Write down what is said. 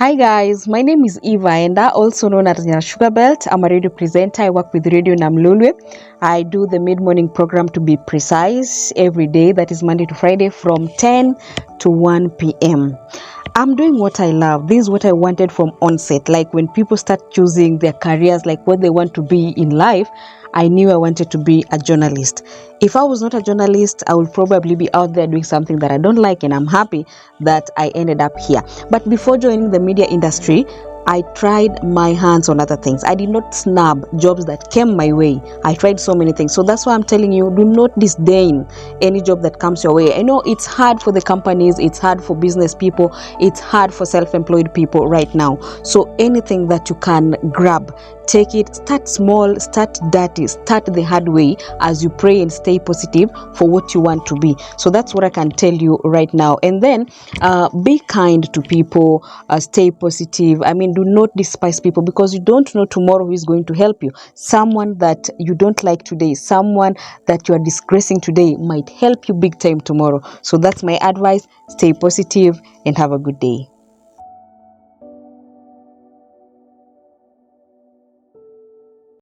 Hi guys, my name is Eva Aenda, also known as Sugar Belt. I'm a radio presenter. I work with Radio Namlulwe. I do the mid-morning program, to be precise, every day. That is Monday to Friday from 10 to 1 p.m. I'm doing what I love. This is what I wanted from onset. Like when people start choosing their careers, like what they want to be in life, I knew I wanted to be a journalist. If I was not a journalist, I would probably be out there doing something that I don't like, and I'm happy that I ended up here. But before joining the media industry, I tried my hands on other things. I did not snub jobs that came my way. I tried so many things. So that's why I'm telling you, do not disdain any job that comes your way. I know it's hard for the companies, it's hard for business people, it's hard for self-employed people right now. So anything that you can grab, take it. Start small, start dirty, start the hard way as you pray and stay positive for what you want to be. So that's what I can tell you right now. And then be kind to people, stay positive. I mean, do not despise people, because you don't know tomorrow who is going to help you. Someone that you don't like today, someone that you are disgracing today might help you big time tomorrow. So that's my advice. Stay positive and have a good day.